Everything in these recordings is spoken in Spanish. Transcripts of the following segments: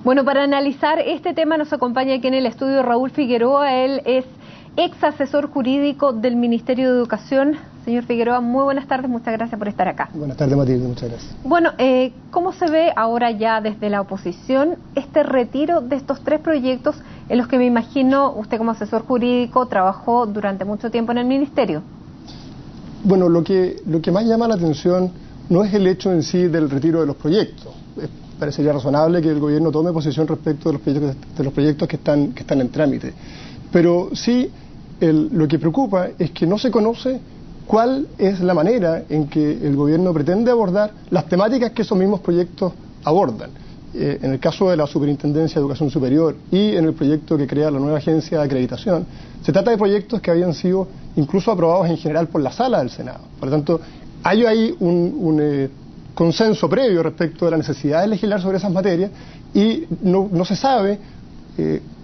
Bueno, para analizar este tema nos acompaña aquí en el estudio Raúl Figueroa. Él es ex asesor jurídico del Ministerio de Educación. Señor Figueroa, muy buenas tardes, muchas gracias por estar acá. Buenas tardes, Matilde, muchas gracias. Bueno, ¿cómo se ve ahora ya desde la oposición este retiro de estos tres proyectos en los que me imagino usted como asesor jurídico trabajó durante mucho tiempo en el Ministerio? Bueno, lo que más llama la atención no es el hecho en sí del retiro de los proyectos. Parecería razonable que el gobierno tome posición respecto de los proyectos que están en trámite. Pero sí, lo que preocupa es que no se conoce cuál es la manera en que el gobierno pretende abordar las temáticas que esos mismos proyectos abordan. En el caso de la Superintendencia de Educación Superior y en el proyecto que crea la nueva agencia de acreditación, se trata de proyectos que habían sido incluso aprobados en general por la Sala del Senado. Por lo tanto, hay ahí un consenso previo respecto de la necesidad de legislar sobre esas materias y no se sabe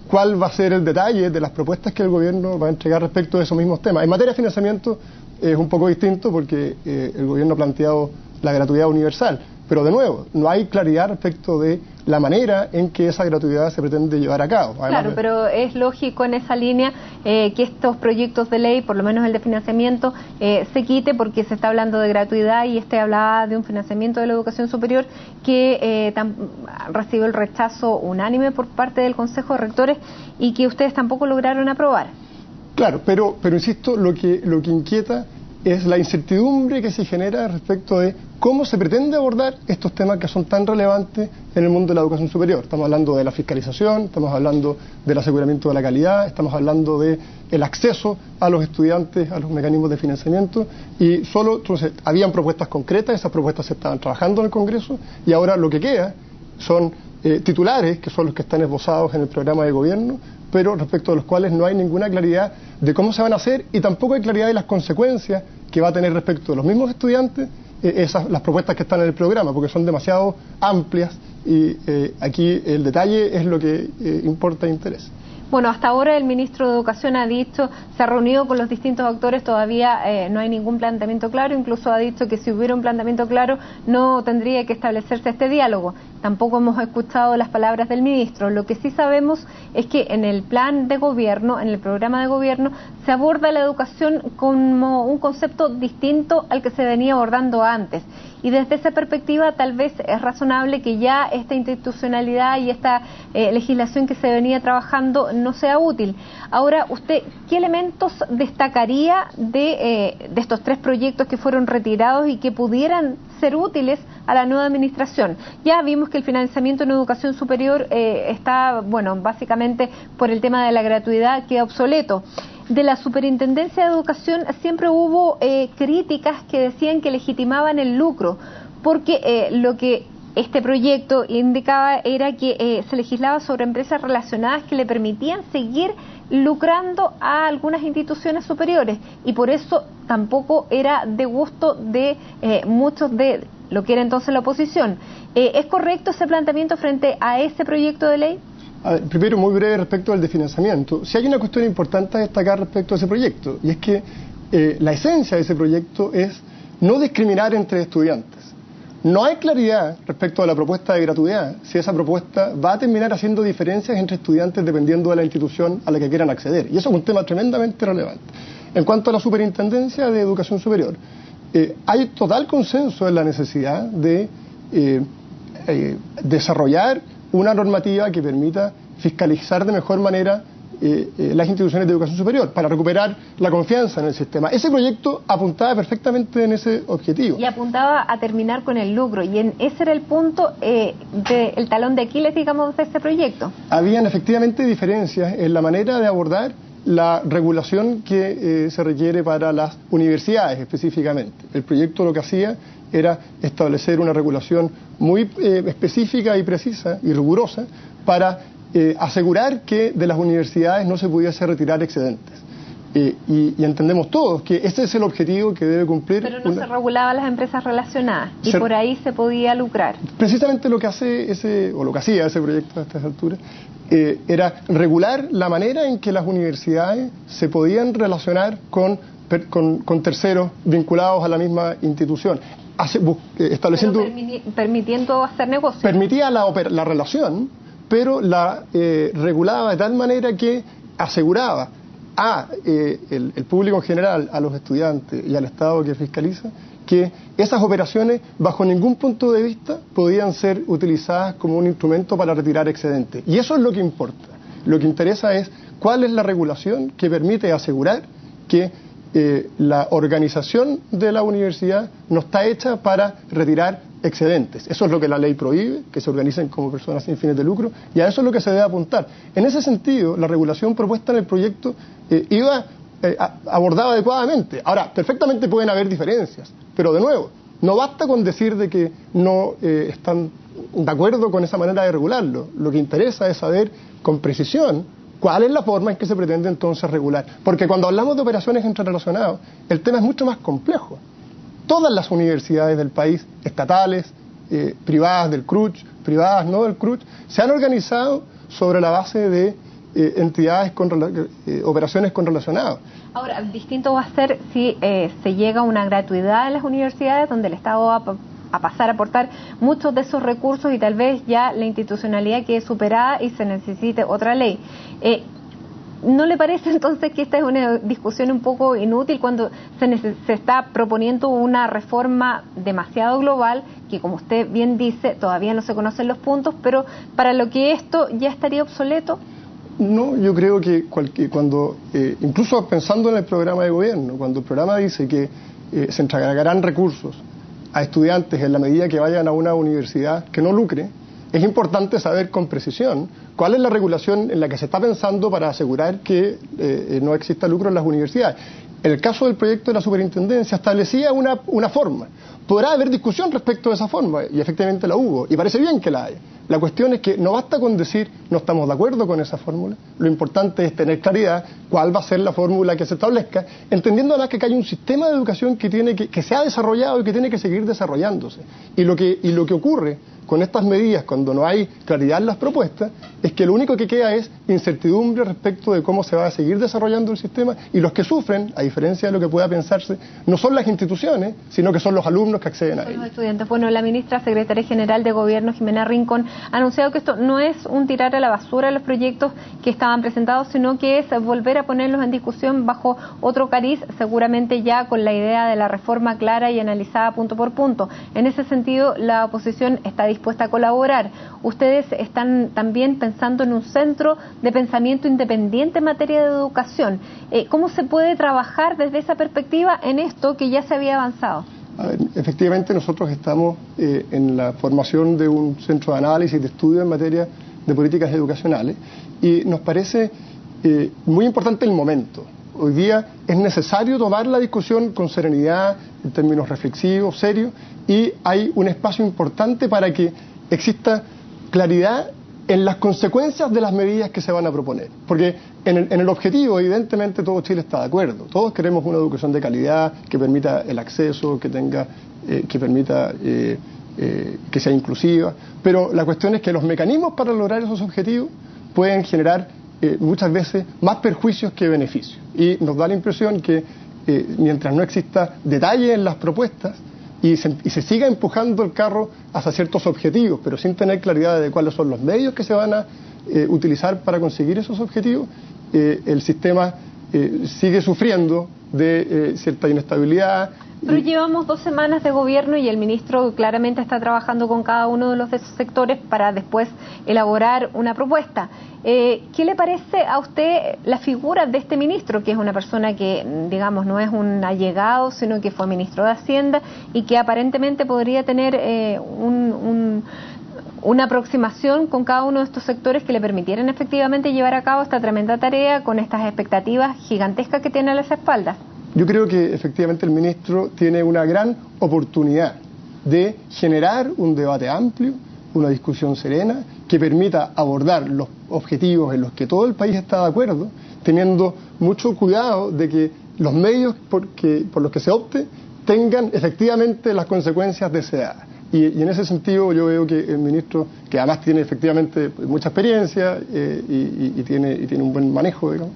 cuál va a ser el detalle de las propuestas que el gobierno va a entregar respecto de esos mismos temas. En materia de financiamiento es un poco distinto porque el gobierno ha planteado la gratuidad universal, pero de nuevo, no hay claridad respecto de la manera en que esa gratuidad se pretende llevar a cabo. Además, claro, pero es lógico en esa línea que estos proyectos de ley, por lo menos el de financiamiento, se quite porque se está hablando de gratuidad y hablaba de un financiamiento de la educación superior que recibió el rechazo unánime por parte del Consejo de Rectores y que ustedes tampoco lograron aprobar. Claro, pero insisto, lo que inquieta es la incertidumbre que se genera respecto de cómo se pretende abordar estos temas que son tan relevantes en el mundo de la educación superior. Estamos hablando de la fiscalización, estamos hablando del aseguramiento de la calidad, estamos hablando del acceso a los estudiantes a los mecanismos de financiamiento y entonces, habían propuestas concretas, esas propuestas se estaban trabajando en el Congreso y ahora lo que queda son titulares, que son los que están esbozados en el programa de gobierno, pero respecto de los cuales no hay ninguna claridad de cómo se van a hacer y tampoco hay claridad de las consecuencias que va a tener respecto de los mismos estudiantes las propuestas que están en el programa, porque son demasiado amplias y aquí el detalle es lo que importa e interesa. Bueno, hasta ahora el ministro de Educación ha dicho, se ha reunido con los distintos actores, todavía no hay ningún planteamiento claro, incluso ha dicho que si hubiera un planteamiento claro no tendría que establecerse este diálogo. Tampoco hemos escuchado las palabras del ministro. Lo que sí sabemos es que en el plan de gobierno, en el programa de gobierno, se aborda la educación como un concepto distinto al que se venía abordando antes. Y desde esa perspectiva tal vez es razonable que ya esta institucionalidad y esta legislación que se venía trabajando no sea útil. Ahora, usted, ¿qué elementos destacaría de estos tres proyectos que fueron retirados y que pudieran ser útiles a la nueva administración? Ya vimos que el financiamiento en educación superior está, bueno, básicamente por el tema de la gratuidad queda obsoleto. De la Superintendencia de Educación siempre hubo críticas que decían que legitimaban el lucro, porque lo que este proyecto indicaba era que se legislaba sobre empresas relacionadas que le permitían seguir lucrando a algunas instituciones superiores y por eso tampoco era de gusto de muchos de lo que era entonces la oposición. ¿Es correcto ese planteamiento frente a ese proyecto de ley? Primero, muy breve respecto al de financiamiento. Si hay una cuestión importante a destacar respecto a ese proyecto, y es que la esencia de ese proyecto es no discriminar entre estudiantes. No hay claridad respecto a la propuesta de gratuidad, si esa propuesta va a terminar haciendo diferencias entre estudiantes dependiendo de la institución a la que quieran acceder. Y eso es un tema tremendamente relevante. En cuanto a la Superintendencia de Educación Superior, hay total consenso en la necesidad de desarrollar una normativa que permita fiscalizar de mejor manera las instituciones de educación superior para recuperar la confianza en el sistema. Ese proyecto apuntaba perfectamente en ese objetivo. Y apuntaba a terminar con el lucro, y ese era el punto del talón de Aquiles, digamos, de ese proyecto. Habían efectivamente diferencias en la manera de abordar la regulación que se requiere para las universidades específicamente. El proyecto lo que hacía era establecer una regulación muy específica y precisa y rigurosa para asegurar que de las universidades no se pudiese retirar excedentes. Y entendemos todos que ese es el objetivo que debe cumplir. Pero no se regulaba las empresas relacionadas y por ahí se podía lucrar. Precisamente lo que hace lo que hacía ese proyecto a estas alturas era regular la manera en que las universidades se podían relacionar con terceros vinculados a la misma institución, estableciendo, permitiendo hacer negocios. Permitía la relación, pero la regulaba de tal manera que aseguraba a el público en general, a los estudiantes y al Estado que fiscaliza, que esas operaciones bajo ningún punto de vista podían ser utilizadas como un instrumento para retirar excedentes. Y eso es lo que importa. Lo que interesa es cuál es la regulación que permite asegurar que la organización de la universidad no está hecha para retirar excedentes. Eso es lo que la ley prohíbe, que se organicen como personas sin fines de lucro, y a eso es lo que se debe apuntar. En ese sentido, la regulación propuesta en el proyecto abordaba adecuadamente. Ahora, perfectamente pueden haber diferencias, pero de nuevo, no basta con decir de que no están de acuerdo con esa manera de regularlo. Lo que interesa es saber con precisión cuál es la forma en que se pretende entonces regular. Porque cuando hablamos de operaciones entrerelacionadas, el tema es mucho más complejo. Todas las universidades del país, estatales, privadas del CRUCH, privadas no del CRUCH, se han organizado sobre la base de entidades operaciones correlacionadas. Ahora, distinto va a ser si se llega a una gratuidad en las universidades donde el Estado va a pasar a aportar muchos de esos recursos y tal vez ya la institucionalidad quede superada y se necesite otra ley. ¿No le parece entonces que esta es una discusión un poco inútil cuando se está proponiendo una reforma demasiado global que, como usted bien dice, todavía no se conocen los puntos, pero para lo que esto ya estaría obsoleto? No, yo creo que cuando, incluso pensando en el programa de gobierno, cuando el programa dice que se entregarán recursos a estudiantes en la medida que vayan a una universidad que no lucre, es importante saber con precisión cuál es la regulación en la que se está pensando para asegurar que no exista lucro en las universidades. En el caso del proyecto de la superintendencia establecía una forma. Podrá haber discusión respecto de esa forma, y efectivamente la hubo, y parece bien que la haya. La cuestión es que no basta con decir no estamos de acuerdo con esa fórmula, lo importante es tener claridad cuál va a ser la fórmula que se establezca, entendiendo además que hay un sistema de educación que se ha desarrollado y que tiene que seguir desarrollándose. Y lo que ocurre con estas medidas, cuando no hay claridad en las propuestas, es que lo único que queda es incertidumbre respecto de cómo se va a seguir desarrollando el sistema, y los que sufren, a diferencia de lo que pueda pensarse, no son las instituciones, sino que son los alumnos que acceden a ellos. Los estudiantes. Bueno, la ministra secretaria general de Gobierno, Jimena Rincón, ha anunciado que esto no es un tirar a la basura los proyectos que estaban presentados, sino que es volver a ponerlos en discusión bajo otro cariz, seguramente ya con la idea de la reforma clara y analizada punto por punto. En ese sentido, la oposición está dispuesta a colaborar. Ustedes están también pensando en un centro de pensamiento independiente en materia de educación. ¿Cómo se puede trabajar desde esa perspectiva en esto que ya se había avanzado? A ver, efectivamente nosotros estamos en la formación de un centro de análisis, de estudio en materia de políticas educacionales, y nos parece muy importante el momento. Hoy día es necesario tomar la discusión con serenidad, en términos reflexivos, serios, y hay un espacio importante para que exista claridad en las consecuencias de las medidas que se van a proponer. Porque en el objetivo, evidentemente, todo Chile está de acuerdo. Todos queremos una educación de calidad que permita el acceso, que permita que sea inclusiva. Pero la cuestión es que los mecanismos para lograr esos objetivos pueden generar muchas veces más perjuicios que beneficios. Y nos da la impresión que mientras no exista detalle en las propuestas y se siga empujando el carro hacia ciertos objetivos, pero sin tener claridad de cuáles son los medios que se van a utilizar para conseguir esos objetivos, el sistema sigue sufriendo de cierta inestabilidad. Pero llevamos 2 semanas de gobierno y el ministro claramente está trabajando con cada uno de los de esos sectores para después elaborar una propuesta. ¿Qué le parece a usted la figura de este ministro, que es una persona que, digamos, no es un allegado, sino que fue ministro de Hacienda y que aparentemente podría tener una aproximación con cada uno de estos sectores que le permitieran efectivamente llevar a cabo esta tremenda tarea con estas expectativas gigantescas que tiene a las espaldas? Yo creo que efectivamente el ministro tiene una gran oportunidad de generar un debate amplio, una discusión serena, que permita abordar los objetivos en los que todo el país está de acuerdo, teniendo mucho cuidado de que los medios por los que se opte tengan efectivamente las consecuencias deseadas. Y en ese sentido yo veo que el ministro, que además tiene efectivamente mucha experiencia y tiene un buen manejo, digamos,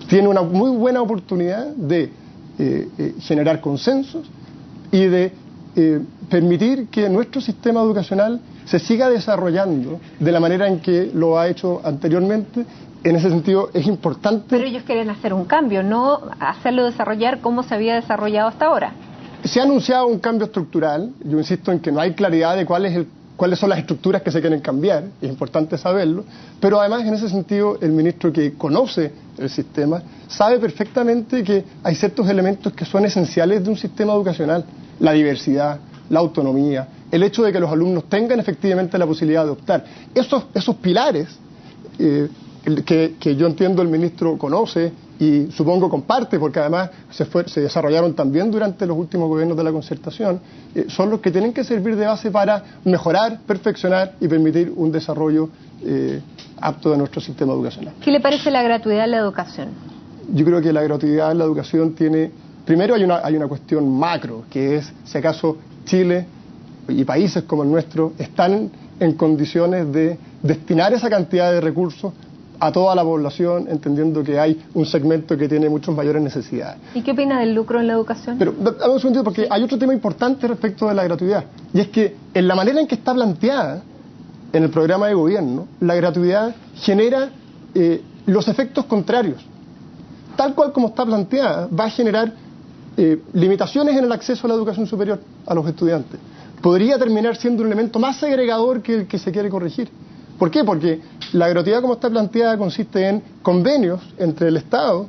tiene una muy buena oportunidad de generar consensos y de permitir que nuestro sistema educacional se siga desarrollando de la manera en que lo ha hecho anteriormente. En ese sentido es importante. Pero ellos quieren hacer un cambio, no hacerlo desarrollar como se había desarrollado hasta ahora. Se ha anunciado un cambio estructural. Yo insisto en que no hay claridad de cuáles son las estructuras que se quieren cambiar, es importante saberlo, pero además en ese sentido el ministro, que conoce el sistema, sabe perfectamente que hay ciertos elementos que son esenciales de un sistema educacional: la diversidad, la autonomía, el hecho de que los alumnos tengan efectivamente la posibilidad de optar. Esos pilares que yo entiendo el ministro conoce y supongo comparte, porque además se desarrollaron también durante los últimos gobiernos de la concertación, son los que tienen que servir de base para mejorar, perfeccionar y permitir un desarrollo apto de nuestro sistema educacional. ¿Qué le parece la gratuidad en la educación? Yo creo que la gratuidad en la educación tiene... Primero hay una cuestión macro, que es si acaso Chile y países como el nuestro están en condiciones de destinar esa cantidad de recursos a toda la población, entendiendo que hay un segmento que tiene muchas mayores necesidades. ¿Y qué opina del lucro en la educación? Pero dame un segundito, porque hay otro tema importante respecto de la gratuidad, y es que en la manera en que está planteada en el programa de gobierno, la gratuidad genera los efectos contrarios. Tal cual como está planteada, va a generar limitaciones en el acceso a la educación superior a los estudiantes. Podría terminar siendo un elemento más segregador que el que se quiere corregir. ¿Por qué? Porque la gratuidad como está planteada consiste en convenios entre el Estado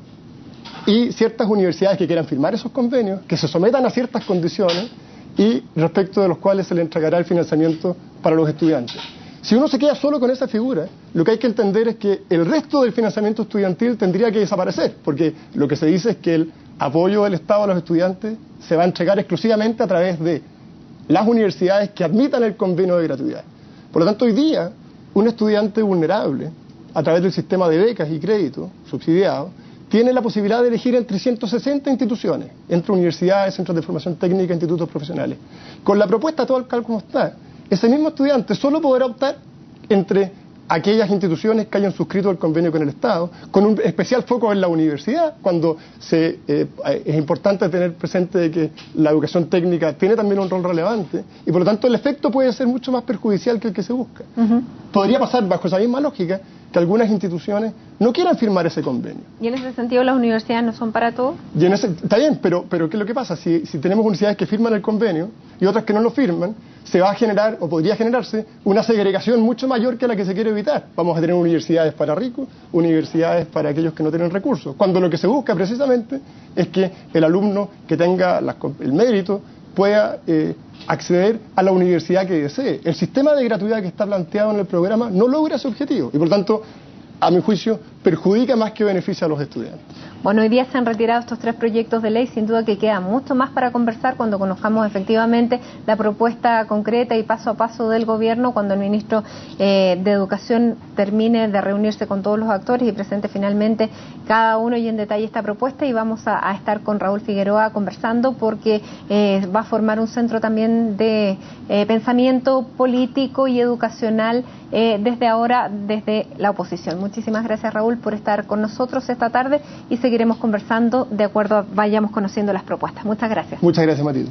y ciertas universidades que quieran firmar esos convenios, que se sometan a ciertas condiciones y respecto de los cuales se le entregará el financiamiento para los estudiantes. Si uno se queda solo con esa figura, lo que hay que entender es que el resto del financiamiento estudiantil tendría que desaparecer, porque lo que se dice es que el apoyo del Estado a los estudiantes se va a entregar exclusivamente a través de las universidades que admitan el convenio de gratuidad. Por lo tanto, hoy día, un estudiante vulnerable, a través del sistema de becas y créditos subsidiados, tiene la posibilidad de elegir entre 160 instituciones, entre universidades, centros de formación técnica, institutos profesionales. Con la propuesta tal como está, ese mismo estudiante solo podrá optar entre aquellas instituciones que hayan suscrito el convenio con el Estado, con un especial foco en la universidad, cuando es importante tener presente de que la educación técnica tiene también un rol relevante, y por lo tanto el efecto puede ser mucho más perjudicial que el que se busca. Podría pasar, bajo esa misma lógica, que algunas instituciones no quieran firmar ese convenio. ¿Y en ese sentido las universidades no son para todo? Está bien, pero ¿qué es lo que pasa? Si tenemos universidades que firman el convenio y otras que no lo firman, se va a generar, o podría generarse, una segregación mucho mayor que la que se quiere evitar. Vamos a tener universidades para ricos, universidades para aquellos que no tienen recursos, cuando lo que se busca precisamente es que el alumno que tenga el mérito pueda acceder a la universidad que desee. El sistema de gratuidad que está planteado en el programa no logra ese objetivo y por tanto, a mi juicio, perjudica más que beneficia a los estudiantes. Bueno, hoy día se han retirado estos 3 proyectos de ley, sin duda que queda mucho más para conversar cuando conozcamos efectivamente la propuesta concreta y paso a paso del gobierno, cuando el ministro de Educación termine de reunirse con todos los actores y presente finalmente cada uno y en detalle esta propuesta, y vamos a estar con Raúl Figueroa conversando porque va a formar un centro también de pensamiento político y educacional desde ahora, desde la oposición. Muchísimas gracias, Raúl, por estar con nosotros esta tarde y seguiremos conversando de acuerdo a vayamos conociendo las propuestas. Muchas gracias. Muchas gracias, Matilde.